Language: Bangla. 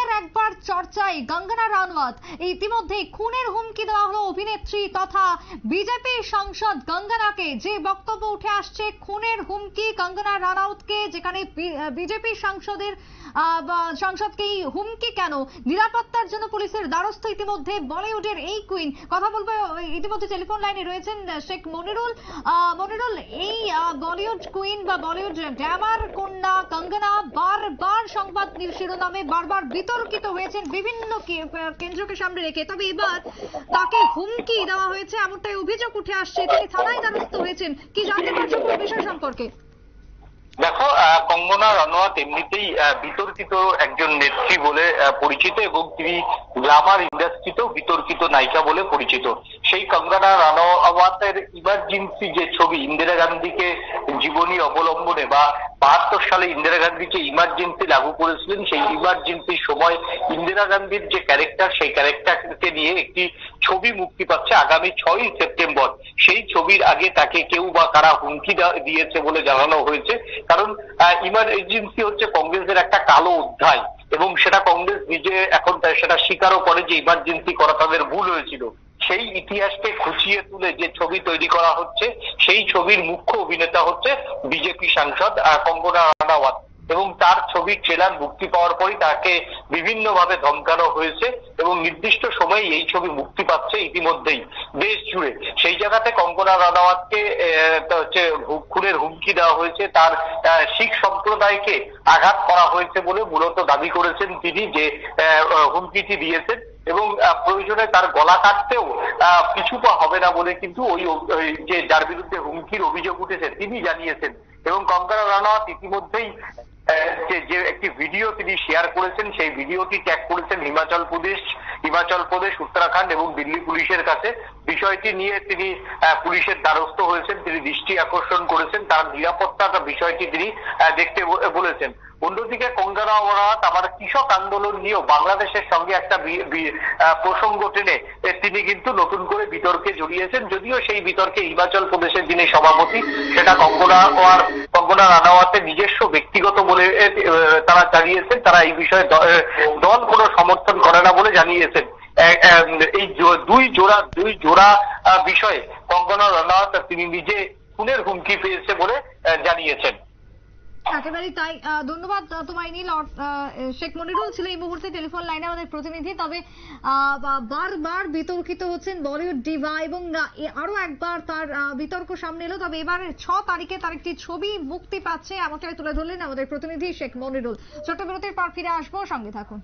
ফের একবার চর্চায় কঙ্গনা রানাওয়াত। ইতিমধ্যে খুনের হুমকি দেওয়া হলো অভিনেত্রী তথা বিজেপি সাংসদ কঙ্গনাকে। যে বক্তব্য উঠে আসছে, খুনের হুমকি কঙ্গনা রানাওয়াতকে, যেখানে বিজেপি সাংসদকে হুমকি কেন? নিরাপত্তার জন্য পুলিশের দ্বারস্থ ইতিমধ্যে বলিউডের এই কুইন। কথা বলবো, ইতিমধ্যে টেলিফোন লাইনে রয়েছেন শেখ মনিরুল। মনিরুল, এই বলিউড কুইন বা বলিউড গ্ল্যামার কন্যা কঙ্গনা বারবার সংবাদ শিরোনামে বারবার বিতর্কিত হয়েছেন বিভিন্ন কেন্দ্রকে সামনে রেখে। তবে এবার তাকে হুমকি দেওয়া হয়েছে এমনটাই অভিযোগ উঠে আসছে। তিনি থানায় দ্বারস্থ হয়েছেন। কি জানতে পারছো পুরো বিষয় সম্পর্কে? দেখো, কঙ্গনা রানাওয়াত এমনিতেই বিতর্কিত একজন নেত্রী বলে পরিচিত এবং তিনি গ্ল্যামার ইন্ডাস্ট্রিতেও বিতর্কিত নায়িকা বলে পরিচিত। সেই কঙ্গনা রানাওয়াতের ইমার্জেন্সি যে ছবি, ইন্দিরা গান্ধীকে জীবনী অবলম্বনে বা ৭২ সালে ইন্দিরা গান্ধীকে ইমার্জেন্সি লাগু করেছিলেন, সেই ইমার্জেন্সির সময় ইন্দিরা গান্ধীর যে ক্যারেক্টার, সেই ক্যারেক্টারকে নিয়ে একটি ছবি মুক্তি পাচ্ছে আগামী ৬ই সেপ্টেম্বর। সেই ছবির আগে তাকে কেউ বা কারা হুমকি দিয়েছে বলে জানানো হয়েছে। কারণ ইমার্জেন্সি হচ্ছে কংগ্রেসের একটা কালো অধ্যায় এবং সেটা কংগ্রেস নিজে এখন সেটা স্বীকারও করে যে ইমার্জেন্সি করা তাদের ভুল হয়েছিল। সেই ইতিহাসকে খুঁচিয়ে তুলে যে ছবি তৈরি করা হচ্ছে, সেই ছবির মুখ্য অভিনেতা হচ্ছে বিজেপি সাংসদ কঙ্গনা রানাওয়াত এবং তার ছবির ট্রেলার মুক্তি পাওয়ার পরই তাকে বিভিন্নভাবে ধমকানো হয়েছে এবং নির্দিষ্ট সময়ে এই ছবি মুক্তি পাচ্ছে ইতিমধ্যেই দেশ জুড়ে। সেই জায়গাতে কঙ্গনা রানাওয়াতকে খুনের হুমকি দেওয়া হয়েছে, তার শিখ সম্প্রদায়কে আঘাত করা হয়েছে বলে মূলত দাবি করেছেন তিনি, যে হুমকিটি দিয়েছেন এবং প্রয়োজনে তার গলা কাটতেও পিছুপা হবে না বলে কিন্তু ওই যে যার বিরুদ্ধে হুমকির অভিযোগ উঠেছে তিনি জানিয়েছেন। এবং কঙ্গনা রানাওয়াত ইতিমধ্যেই যে একটি ভিডিও তিনি শেয়ার করেছেন, সেই ভিডিওটি ট্যাগ করেছেন হিমাচল প্রদেশ, উত্তরাখণ্ড এবং দিল্লি পুলিশের কাছে। বিষয়টি নিয়ে তিনি পুলিশের দ্বারস্থ হয়েছেন, তিনি দৃষ্টি আকর্ষণ করেছেন, তার নিরাপত্তার বিষয়টি তিনি দেখতে বলেছেন। অন্যদিকে কঙ্গনা রানাওয়াত আবার কৃষক আন্দোলন নিয়েও বাংলাদেশের সঙ্গে একটা প্রসঙ্গ টেনে তিনি কিন্তু নতুন করে বিতর্কে জড়িয়েছেন। যদিও সেই বিতর্কে হিমাচল প্রদেশের যিনি সভাপতি, সেটা কঙ্গনা রানাওয়াতের নিজস্ব ব্যক্তিগত বলে তারা জানিয়েছেন। তারা এই বিষয়ে দল কোনো সমর্থন করে না বলে জানিয়েছেন। এই দুই জোড়া বিষয়ে কঙ্গনা রানাওয়াত তিনি নিজে খুনের হুমকি পেয়েছে বলে জানিয়েছেন। একেবারেই তাই। ধন্যবাদ তোমায় নীল। শেখ মনিরুল ছিল এই মুহূর্তে টেলিফোন লাইনে আমাদের প্রতিনিধি। তবে বারবার বিতর্কিত হচ্ছেন বলিউড ডিভা এবং আরো একবার তার বিতর্ক সামনে এলো। তবে এবারে ৬ তারিখে তার একটি ছবি মুক্তি পাচ্ছে, এমনটাই তুলে ধরলেন আমাদের প্রতিনিধি শেখ মনিরুল। ছোট্ট বিরতির পর ফিরে আসবো, সঙ্গে থাকুন।